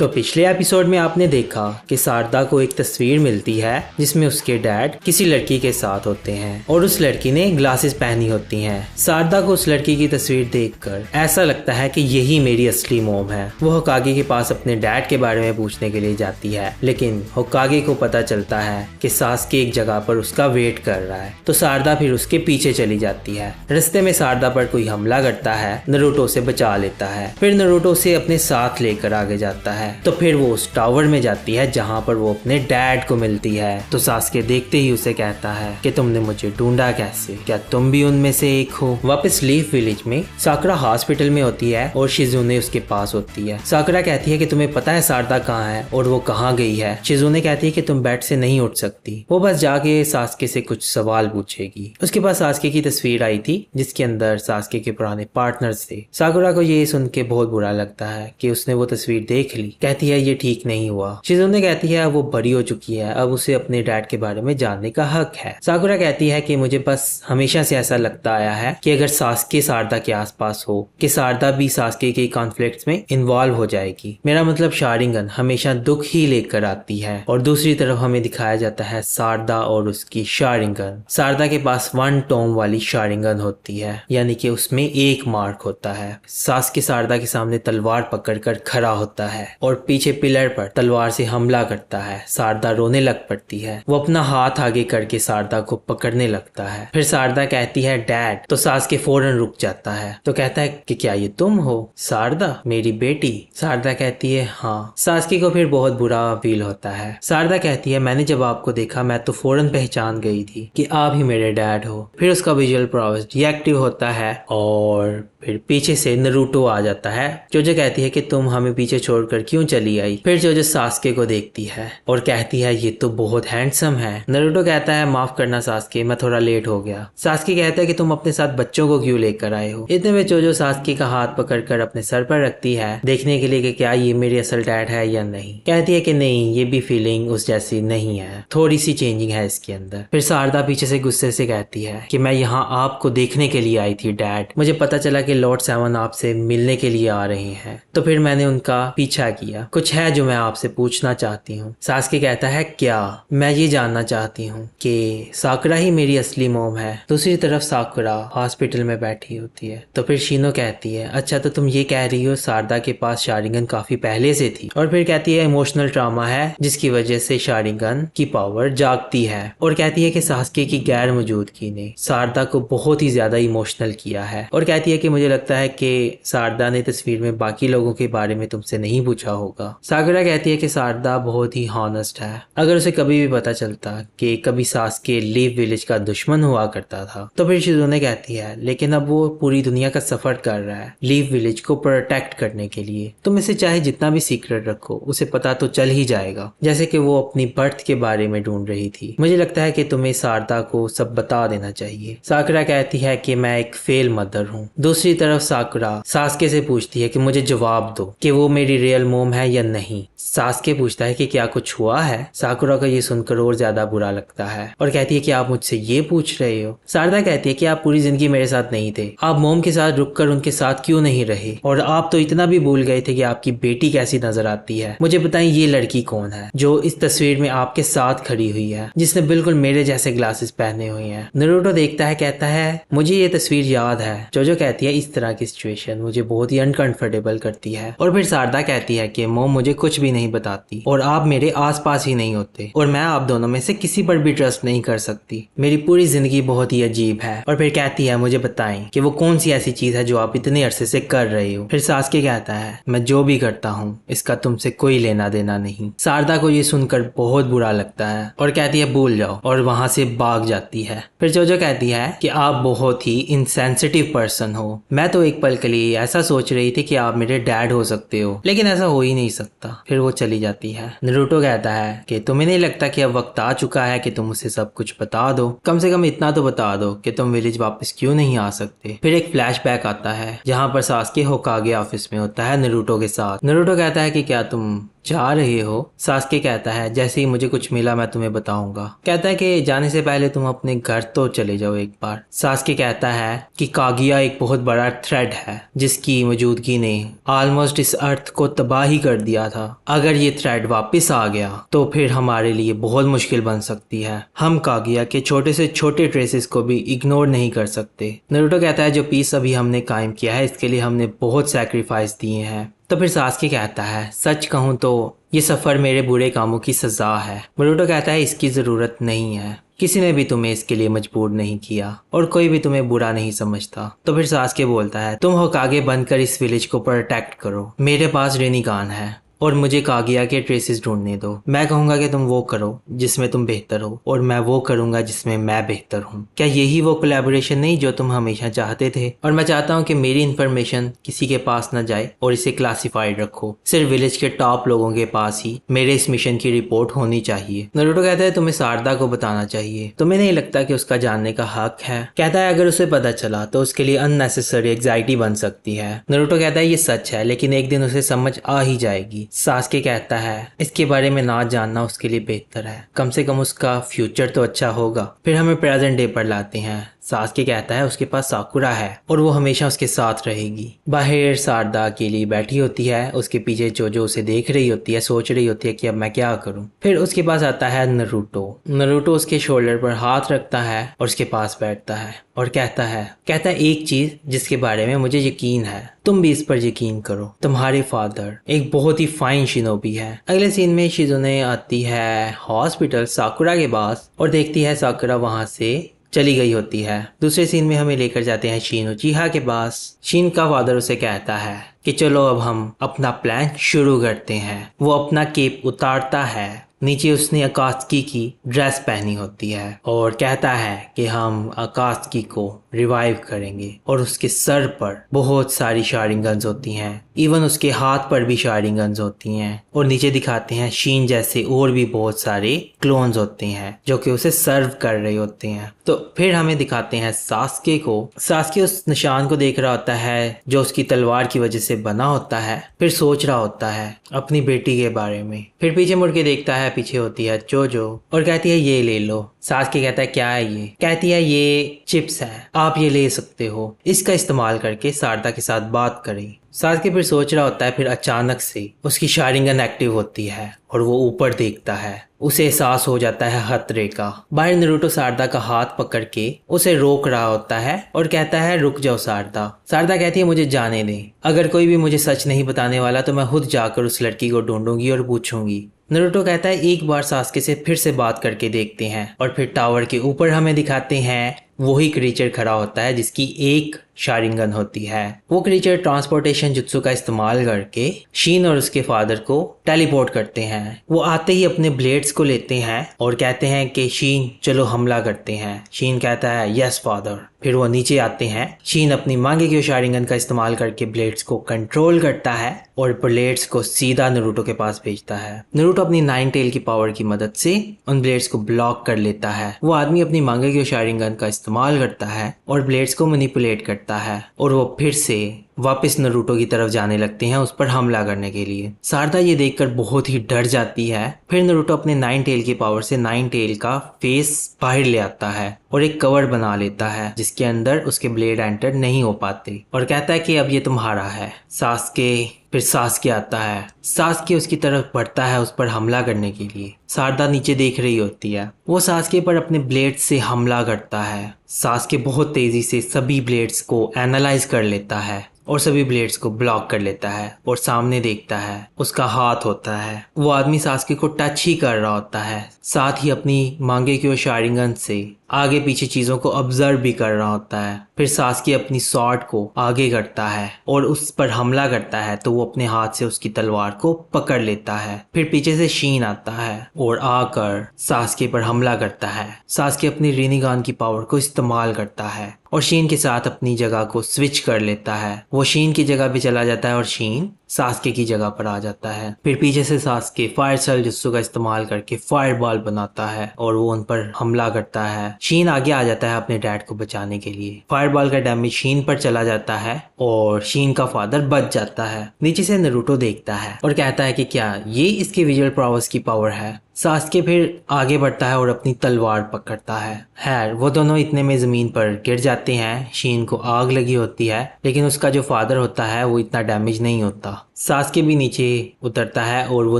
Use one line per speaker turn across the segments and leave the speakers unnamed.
तो पिछले एपिसोड में आपने देखा कि सारदा को एक तस्वीर मिलती है जिसमें उसके डैड किसी लड़की के साथ होते हैं और उस लड़की ने ग्लासेस पहनी होती हैं। सारदा को उस लड़की की तस्वीर देखकर ऐसा लगता है कि यही मेरी असली मोम है। वो होकागे के पास अपने डैड के बारे में पूछने के लिए जाती है, लेकिन होकागे को पता चलता है कि सास्के एक जगह पर उसका वेट कर रहा है। तो सारदा फिर उसके पीछे चली जाती है। रास्ते में सारदा पर कोई हमला करता है, नारुतो उसे बचा लेता है। फिर नारुतो उसे अपने साथ लेकर आगे जाता है। तो फिर वो उस टावर में जाती है जहाँ पर वो अपने डैड को मिलती है। तो सास्के देखते ही उसे कहता है कि तुमने मुझे ढूंढा कैसे, क्या तुम भी उनमें से एक हो। वापस लीफ विलेज में साकुरा हॉस्पिटल में होती है और शिजुने उसके पास होती है। साकुरा कहती है कि तुम्हें पता है सारदा कहाँ है और वो कहाँ गई है। शिजुने कहती है कि तुम बेड से नहीं उठ सकती, वो बस जाके सास्के से कुछ सवाल पूछेगी। उसके पास सास्के की तस्वीर आई थी जिसके अंदर सास्के के पुराने पार्टनर्स थे। साकुरा को ये सुन के बहुत बुरा लगता है कि उसने वो तस्वीर देख ली। कहती है ये ठीक नहीं हुआ। शिजुने कहती है वो बड़ी हो चुकी है, अब उसे अपने डैड के बारे में जानने का हक है। साकुरा कहती है कि मुझे बस हमेशा से ऐसा लगता आया है कि अगर सास्के सारदा के आसपास हो कि सारदा भी सास्के के कॉन्फ्लिक्ट्स में इन्वॉल्व हो जाएगी। मेरा मतलब शारिंगन हमेशा दुख ही लेकर आती है। और दूसरी तरफ हमें दिखाया जाता है सारदा और उसकी शारिंगन। सारदा के पास 1 टोम वाली शारिंगन होती है, यानी कि उसमें 1 मार्क होता है। सास्के सारदा के सामने तलवार पकड़कर खड़ा होता है और पीछे पिलर पर तलवार से हमला करता है। सारदा रोने लग पड़ती है। वो अपना हाथ आगे करके सारदा को पकड़ने लगता है। फिर सारदा कहती है डैड, तो सास्के फौरन रुक जाता है। तो कहता है कि क्या ये तुम हो सारदा, मेरी बेटी। सारदा कहती है हाँ। सास्के को फिर बहुत बुरा फील होता है। सारदा कहती है मैंने जब आपको देखा मैं तो फौरन पहचान गई थी कि आप ही मेरे डैड हो। फिर उसका विजुअल प्रोसेस डीएक्टिव होता है और फिर पीछे से नारुतो आ जाता है। जोजो कहती है कि तुम हमें पीछे छोड़कर क्यों चली आई। फिर जोजो सास्के को देखती है और कहती है ये तो बहुत हैंडसम है। नारुतो कहता है माफ करना सास्के, मैं थोड़ा लेट हो गया। सास्के कहता है कि तुम अपने साथ बच्चों को क्यों लेकर आए हो। इतने में जोजो सास्के का हाथ पकड़कर अपने सर पर रखती है देखने के लिए कि क्या ये मेरी असल डैड है या नहीं। कहती है कि नहीं, ये भी फीलिंग उस जैसी नहीं है, थोड़ी सी चेंजिंग है इसके अंदर। फिर सारदा पीछे से गुस्से से कहती है कि मैं यहाँ आपको देखने के लिए आई थी डैड, मुझे पता चला कि लॉर्ड 7 आपसे मिलने के लिए आ रहे हैं, तो फिर मैंने उनका पीछा किया। कुछ है जो मैं आपसे पूछना चाहती हूँ। सास्के कहता है क्या। मैं ये जानना चाहती हूँ कि साकुरा ही मेरी असली मोम है। दूसरी तरफ साकुरा हॉस्पिटल में बैठी होती है। तो फिर शीनो कहती है अच्छा तो तुम ये कह रही हो सारदा के पास शारिंगन काफी पहले से थी। और फिर कहती है इमोशनल ट्रॉमा है जिसकी वजह से शारिंगन की पावर जागती है। और कहती है कि सास्के की गैर मौजूदगी ने सारदा को बहुत ही ज्यादा इमोशनल किया है। और कहती है कि मुझे लगता है कि सारदा ने तस्वीर में बाकी लोगों के बारे में तुमसे नहीं पूछा होगा। साकुरा कहती है कि सारदा बहुत ही हॉनेस्ट है। अगर उसे कभी भी पता चलता कि कभी सास्के लीफ विलेज का दुश्मन हुआ करता था। तो फिर शिजुने कहती है लेकिन अब वो पूरी दुनिया का सफर कर रहा है लीफ विलेज को प्रोटेक्ट करने के लिए। तुम इसे चाहे जितना भी सीक्रेट रखो उसे पता तो चल ही जाएगा। जैसे कि वो अपनी बर्थ के बारे में ढूंढ रही थी। मुझे लगता है कि तुम्हें सारदा को सब बता देना चाहिए। साकुरा कहती है कि मैं एक फेल मदर हूँ। दूसरी तरफ साकुरा सास्के से पूछती है कि मुझे जवाब दो कि वो मेरी रियल मोम है या नहीं। सास्के पूछता है कि क्या कुछ हुआ है। साकुरा को ये सुनकर और ज्यादा बुरा लगता है और कहती है कि आप मुझसे ये पूछ रहे हो। सारदा कहती है कि आप पूरी जिंदगी मेरे साथ नहीं थे, आप मोम के साथ रुककर उनके साथ क्यों नहीं रहे, और आप तो इतना भी भूल गए थे कि आपकी बेटी कैसी नजर आती है। मुझे बताएं ये लड़की कौन है जो इस तस्वीर में आपके साथ खड़ी हुई है, जिसने बिल्कुल मेरे जैसे ग्लासेस पहने हुए हैं। नारुतो देखता है, कहता है मुझे ये तस्वीर याद है। जोजो कहती है इस तरह की सिचुएशन मुझे बहुत ही अनकंफर्टेबल करती है। और फिर सारदा कहती है कि मोम मुझे कुछ भी नहीं बताती और आप मेरे आसपास ही नहीं होते और मैं आप दोनों में से किसी पर भी ट्रस्ट नहीं कर सकती। मेरी पूरी जिंदगी बहुत ही अजीब है। और फिर कहती है मुझे बताएं कि वो कौन सी ऐसी चीज है जो आप इतने अरसे से कर रहे हो। फिर सास्के कहता है मैं जो भी करता हूँ इसका तुमसे कोई लेना देना नहीं। सारदा को ये सुनकर बहुत बुरा लगता है और कहती है भूल जाओ, और वहां से भाग जाती है। फिर जोजो कहती है कि आप बहुत ही इनसेंसिटिव पर्सन हो। मैं तो एक पल के लिए ऐसा सोच रही थी कि आप मेरे डैड हो सकते हो, लेकिन ऐसा हो ही नहीं सकता। फिर वो चली जाती है। नारुतो कहता है कि तुम्हें नहीं लगता कि अब वक्त आ चुका है कि तुम उसे सब कुछ बता दो, कम से कम इतना तो बता दो कि तुम विलेज वापस क्यों नहीं आ सकते। फिर एक फ्लैशबैक आता है जहाँ पर सास्के होकागे ऑफिस में होता है नारुतो के साथ। नारुतो कहता है कि क्या तुम जा रहे हो? सास्के कहता है जैसे ही मुझे कुछ मिला मैं तुम्हें बताऊंगा। कहता है कि जाने से पहले तुम अपने घर तो चले जाओ एक बार। सास्के कहता है कि कागिया एक बहुत बड़ा थ्रेट है जिसकी मौजूदगी ने ऑलमोस्ट इस अर्थ को तबाह ही कर दिया था। अगर ये थ्रेट वापस आ गया तो फिर हमारे लिए बहुत मुश्किल बन सकती है। हम कागिया के छोटे से छोटे ट्रेसेस को भी इग्नोर नहीं कर सकते। नारुतो कहता है जो पीस अभी हमने कायम किया है इसके लिए हमने बहुत सैक्रिफाइस दिए हैं। तो फिर सास्के कहता है सच कहूँ तो ये सफर मेरे बुरे कामों की सजा है। नारुतो कहता है इसकी जरूरत नहीं है, किसी ने भी तुम्हें इसके लिए मजबूर नहीं किया और कोई भी तुम्हें बुरा नहीं समझता। तो फिर सास्के बोलता है तुम होकागे बनकर इस विलेज को प्रोटेक्ट करो, मेरे पास रेनिगान है और मुझे कागिया के ट्रेसेस ढूंढने दो। मैं कहूंगा कि तुम वो करो जिसमें तुम बेहतर हो और मैं वो करूंगा जिसमें मैं बेहतर हूँ। क्या यही वो कोलैबोरेशन नहीं जो तुम हमेशा चाहते थे? और मैं चाहता हूँ कि मेरी इन्फॉर्मेशन किसी के पास न जाए और इसे क्लासिफाइड रखो, सिर्फ विलेज के टॉप लोगों के पास ही मेरे इस मिशन की रिपोर्ट होनी चाहिए। नारुतो कहता है तुम्हें सारदा को बताना चाहिए, तुम्हें नहीं लगता कि उसका जानने का हक है? कहता है अगर उसे पता चला तो उसके लिए अननेसेसरी एंजाइटी बन सकती है। नारुतो कहता है ये सच है लेकिन एक दिन उसे समझ आ ही जाएगी। सास्के कहता है इसके बारे में ना जानना उसके लिए बेहतर है, कम से कम उसका फ्यूचर तो अच्छा होगा। फिर हमें प्रेजेंट डे पर लाते हैं। सास्के कहता है उसके पास साकुरा है और वो हमेशा उसके साथ रहेगी। बाहर सारदा अकेली बैठी होती है, उसके पीछे जोजो उसे देख रही होती है, सोच रही होती है कि अब मैं क्या करूं। फिर उसके पास आता है नारुतो। नारुतो उसके शोल्डर पर हाथ रखता है और उसके पास बैठता है और कहता है एक चीज जिसके बारे में मुझे यकीन है, तुम भी इस पर यकीन करो, तुम्हारे फादर एक बहुत ही फाइन शिनोबी है। अगले सीन में शिजुने आती है हॉस्पिटल साकुरा के पास और देखती है साकुरा वहां से चली गई होती है। दूसरे सीन में हमें लेकर जाते हैं शीन उचिहा के पास। शीन का फादर उसे कहता है कि चलो अब हम अपना प्लान शुरू करते हैं। वो अपना केप उतारता है, नीचे उसने अकात्सुकी की ड्रेस पहनी होती है और कहता है कि हम अकात्सुकी को रिवाइव करेंगे और उसके सर पर बहुत सारी शारिंगन्स होती हैं, इवन उसके हाथ पर भी शारिंगन्स होती हैं और नीचे दिखाते हैं शीन जैसे और भी बहुत सारे क्लोन्स होते हैं जो कि उसे सर्व कर रहे होते हैं। तो फिर हमें दिखाते हैं सास्के को। सास्के उस निशान को देख रहा होता है जो उसकी तलवार की वजह से बना होता है, फिर सोच रहा होता है अपनी बेटी के बारे में। फिर पीछे मुड़ के देखता है, पीछे होती है जोजो और कहती है ये ले लो। सास्के कहता है क्या है ये? कहती है ये चिप्स है, आप ये ले सकते हो, इसका इस्तेमाल करके सारदा के साथ बात करें। सास्के फिर सोच रहा होता है, फिर अचानक से उसकी शारिंगन एक्टिव होती है और वो ऊपर देखता है, उसे एहसास हो जाता है खतरे का। बाहर नारुतो सारदा का हाथ पकड़ के उसे रोक रहा होता है और कहता है रुक जाओ सारदा। सारदा कहती है मुझे जाने दे, अगर कोई भी मुझे सच नहीं बताने वाला तो मैं खुद जाकर उस लड़की को ढूंढूंगी और पूछूंगी। नारुतो कहता है एक बार सास्के से फिर से बात करके देखते हैं और फिर टावर के ऊपर हमें दिखाते हैं वही क्रीचर खड़ा होता है जिसकी एक शारिंगन होती है। वो क्रीचर ट्रांसपोर्टेशन जुत्सु का इस्तेमाल करके शीन और उसके फादर को टेलीपोर्ट करते हैं। वो आते ही अपने ब्लेड्स को लेते हैं और कहते हैं कि शीन चलो हमला करते हैं। शीन कहता है यस फादर। फिर वो नीचे आते हैं। शीन अपनी मांगे की शारिंगन का इस्तेमाल करके ब्लेड्स को कंट्रोल करता है और ब्लेड्स को सीधा नारुतो के पास भेजता है। नारुतो अपनी नाइन टेल की पावर की मदद से उन ब्लेड्स को ब्लॉक कर लेता है। वो आदमी अपनी मांगे की शारिंगन का इस्तेमाल करता है और ब्लेड्स को मैनिपुलेट करता है और वो फिर से वापस नारुतो की तरफ जाने लगते हैं उस पर हमला करने के लिए। सारदा ये देखकर बहुत ही डर जाती है। फिर नारुतो अपने नाइन टेल की पावर से नाइन टेल का फेस बाहर ले आता है और एक कवर बना लेता है जिसके अंदर उसके ब्लेड एंटर नहीं हो पाते और कहता है कि अब ये तुम्हारा है सास्के। फिर सास्के आता है। सास्के उसकी तरफ बढ़ता है उस पर हमला करने के लिए। सारदा नीचे देख रही होती है। वो सास्के पर अपने ब्लेड से हमला करता है। सास्के बहुत तेजी से सभी ब्लेड्स को एनालाइज कर लेता है और सभी ब्लेड्स को ब्लॉक कर लेता है और सामने देखता है उसका हाथ होता है। वो आदमी सास्के को टच ही कर रहा होता है, साथ ही अपनी मांगे की शारिंगन से आगे पीछे चीजों को ऑब्जर्व भी कर रहा होता है। फिर सास्के अपनी स्वॉर्ड को आगे करता है और उस पर हमला करता है तो वो अपने हाथ से उसकी तलवार को पकड़ लेता है। फिर पीछे से शीन आता है और आकर सास्के पर हमला करता है। सास्के अपनी रेनिगान की पावर को इस्तेमाल करता है और शीन के साथ अपनी जगह को स्विच कर लेता है। वो शीन की जगह पे चला जाता है और शीन सास्के की जगह पर आ जाता है। फिर पीछे से सास्के फायर सेल जुत्सु का इस्तेमाल करके फायर बॉल बनाता है और वो उन पर हमला करता है। शीन आगे आ जाता है अपने डैड को बचाने के लिए। फायर बॉल का डैमेज शीन पर चला जाता है और शीन का फादर बच जाता है। नीचे से नारुतो देखता है और कहता है कि क्या ये इसके विजुअल प्रॉवर्स की पावर है। सास्के फिर आगे बढ़ता है और अपनी तलवार पकड़ता है। खैर वो दोनों इतने में जमीन पर गिर जाते हैं। शीन को आग लगी होती है, लेकिन उसका जो फादर होता है वो इतना डैमेज नहीं होता। सास्के भी नीचे उतरता है और वो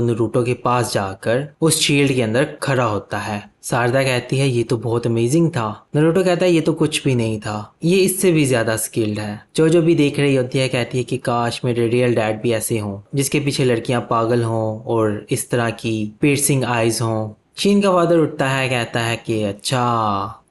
नारुतो के पास जाकर उस शील्ड के अंदर खड़ा होता है। शारदा कहती है ये तो बहुत अमेजिंग था। नारुतो कहता है ये तो कुछ भी नहीं था, ये इससे भी ज्यादा स्किल्ड है। जो भी देख रही होती है कहती है कि काश मेरे रियल डैड भी ऐसे हों, जिसके पीछे लड़कियां पागल हों और इस तरह की पियर्सिंग आईज हों। शीन का फादर उठता है, कहता है कि अच्छा,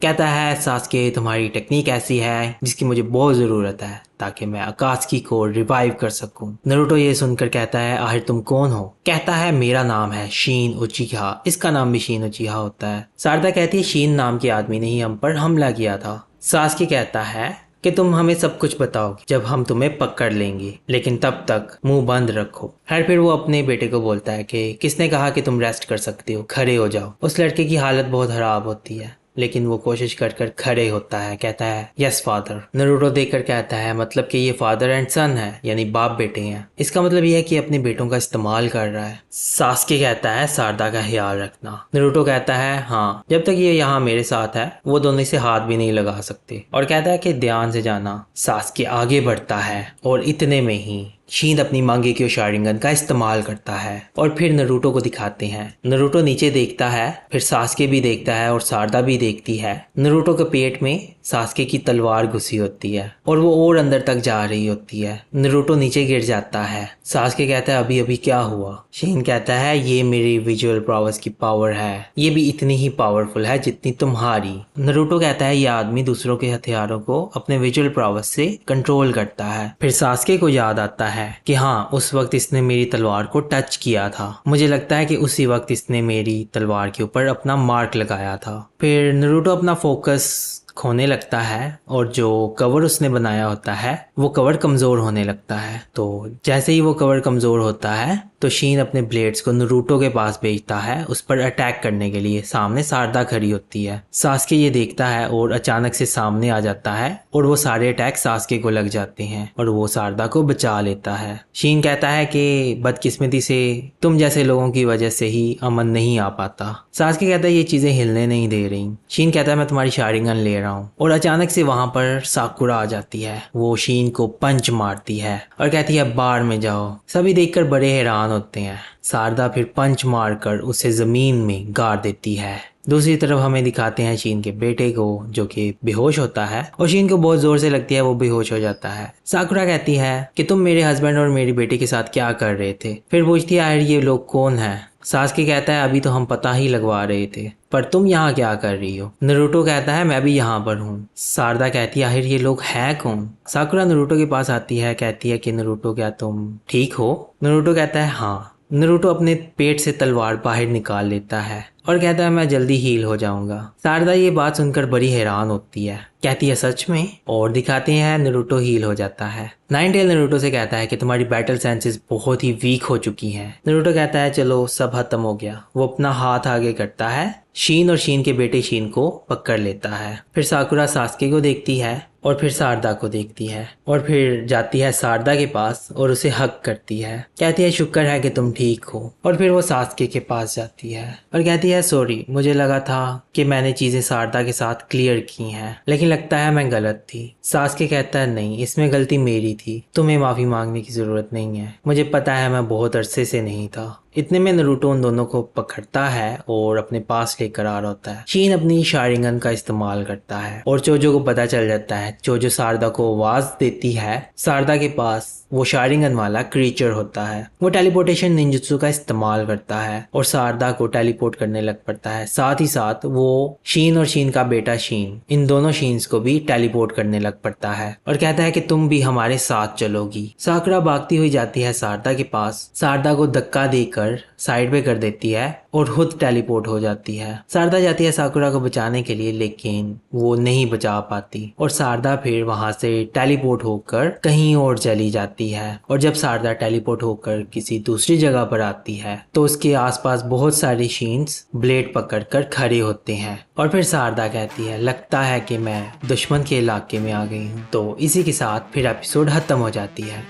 कहता है सास्के तुम्हारी टेक्निक ऐसी है जिसकी मुझे बहुत जरूरत है ताकि मैं अकात्सुकी को रिवाइव कर सकूं। नारुतो ये सुनकर कहता है आखिर तुम कौन हो? कहता है मेरा नाम है शीन उचिहा। इसका नाम भी शीन उचिहा होता है। शारदा कहती है शीन नाम के आदमी ने ही हम पर हमला किया था। सास्के कहता है कि तुम हमें सब कुछ बताओगे जब हम तुम्हें पकड़ लेंगे, लेकिन तब तक मुंह बंद रखो। खैर फिर वो अपने बेटे को बोलता है कि किसने कहा कि तुम रेस्ट कर सकते हो, खड़े हो जाओ। उस लड़के की हालत बहुत खराब होती है, लेकिन वो कोशिश कर कर खड़े होता है। कहता है यस फादर। नारुतो देखकर कहता है मतलब कि ये फादर एंड सन है, यानी बाप बेटे हैं। इसका मतलब ये है कि अपने बेटों का इस्तेमाल कर रहा है। सास्के कहता है शारदा का ख्याल रखना। नारुतो कहता है हाँ, जब तक ये यहाँ मेरे साथ है वो दोनों इसे हाथ भी नहीं लगा सकते, और कहता है कि ध्यान से जाना। सास्के आगे बढ़ता है और इतने में ही शीन अपनी मांगेक्यो शारिंगन का इस्तेमाल करता है और फिर नारुतो को दिखाते हैं। नारुतो नीचे देखता है, फिर सास्के भी देखता है और शारदा भी देखती है। नारुतो के पेट में सास्के की तलवार घुसी होती है और वो और अंदर तक जा रही होती है। नारुतो नीचे गिर जाता है। सास्के कहता है अभी अभी क्या हुआ? शीन कहता है ये मेरी विजुअल प्रॉवर्स की पावर है, ये भी इतनी ही पावरफुल है जितनी तुम्हारी। नारुतो कहता है ये आदमी दूसरों के हथियारों को अपने विजुअल प्रॉवर्स से कंट्रोल करता है। फिर सास्के को याद आता है कि हाँ, उस वक्त इसने मेरी तलवार को टच किया था। मुझे लगता है कि उसी वक्त इसने मेरी तलवार के ऊपर अपना मार्क लगाया था। फिर नारुतो अपना फोकस खोने लगता है और जो कवर उसने बनाया होता है वो कवर कमजोर होने लगता है। तो जैसे ही वो कवर कमजोर होता है तो शीन अपने ब्लेड्स को नारुतो के पास भेजता है उस पर अटैक करने के लिए। सामने शारदा खड़ी होती है। सास्के ये देखता है और अचानक से सामने आ जाता है और वो सारे अटैक सास्के को लग जाते हैं और वो शारदा को बचा लेता है। शीन कहता है कि बदकिस्मती से तुम जैसे लोगों की वजह से ही अमन नहीं आ पाता। सास्के कहता है ये चीजें हिलने नहीं दे रही। शीन कहता है मैं तुम्हारी शारिंगन ले रहा हूँ, और अचानक से वहां पर साकुरा आ जाती है। वो शीन को पंच मारती है और कहती है बाहर में जाओ। सभी देखकर बड़े हैरान होते हैं। शारदा फिर पंच मारकर उसे जमीन में गाड़ देती है। दूसरी तरफ हमें दिखाते हैं शीन के बेटे को जो कि बेहोश होता है और शीन को बहुत जोर से लगती है, वो बेहोश हो जाता है। साकुरा कहती है कि तुम मेरे हस्बैंड और मेरी बेटी के साथ क्या कर रहे थे? फिर पूछती है आखिर ये लोग कौन है? सास्के कहता है अभी तो हम पता ही लगवा रहे थे, पर तुम यहाँ क्या कर रही हो? नारुतो कहता है मैं भी यहाँ पर हूँ। शारदा कहती है आखिर ये लोग हैं कौन? साकुरा नारुतो के पास आती है, कहती है कि नारुतो क्या तुम ठीक हो? नारुतो कहता है हाँ। नारुतो अपने पेट से तलवार बाहर निकाल लेता है और कहता है मैं जल्दी हील हो जाऊंगा। शारदा ये बात सुनकर बड़ी हैरान होती है, कहती है सच में? और दिखाते हैं नारुतो हील हो जाता है। नाइनटेल नारुतो से कहता है कि तुम्हारी बैटल सेंसेस बहुत ही वीक हो चुकी हैं। नारुतो कहता है चलो सब खत्म हो गया। वो अपना हाथ आगे करता है, शीन और शीन के बेटे शीन को पकड़ लेता है। फिर साकुरा सास्के को देखती है और फिर शारदा को देखती है और फिर जाती है शारदा के पास और उसे हक करती है। कहती है शुक्र है कि तुम ठीक हो। और फिर वो सास्के के पास जाती है और कहती है सॉरी, मुझे लगा था कि मैंने चीजें शारदा के साथ क्लियर की हैं, लेकिन लगता है मैं गलत थी। सास्के कहता है नहीं, इसमें गलती मेरी थी, तुम्हें माफी मांगने की जरूरत नहीं है। मुझे पता है मैं बहुत अरसे से नहीं था। इतने में नारुतो उन दोनों को पकड़ता है और अपने पास लेकर आ रहा होता है। शीन अपनी शारिंगन का इस्तेमाल करता है और चोजो को पता चल जाता है। चोजो शारदा को आवाज देती है। शारदा के पास वो शारिंगन वाला क्रीचर होता है। वो टेलीपोर्टेशन निंजुत्सु का इस्तेमाल करता है और शारदा को टेलीपोर्ट करने लग पड़ता है। साथ ही साथ वो शीन और शीन का बेटा शीन, इन दोनों शीन्स को भी टेलीपोर्ट करने लग पड़ता है और कहता है कि तुम भी हमारे साथ चलोगी। साकुरा भागती हुई जाती है शारदा के पास। शारदा को धक्का देकर कर साइड पे कर देती है और खुद टेलीपोर्ट हो जाती है। शारदा जाती है साकुरा को बचाने के लिए, लेकिन वो नहीं बचा पाती और शारदा फिर वहां से टेलीपोर्ट होकर कहीं और चली जाती है। और जब शारदा टेलीपोर्ट होकर किसी दूसरी जगह पर आती है तो उसके आसपास बहुत सारी शीन्स ब्लेड पकड़कर खड़े होते हैं और फिर शारदा कहती है लगता है कि मैं दुश्मन के इलाके में आ गई हूँ। तो इसी के साथ फिर एपिसोड खत्म हो जाती है।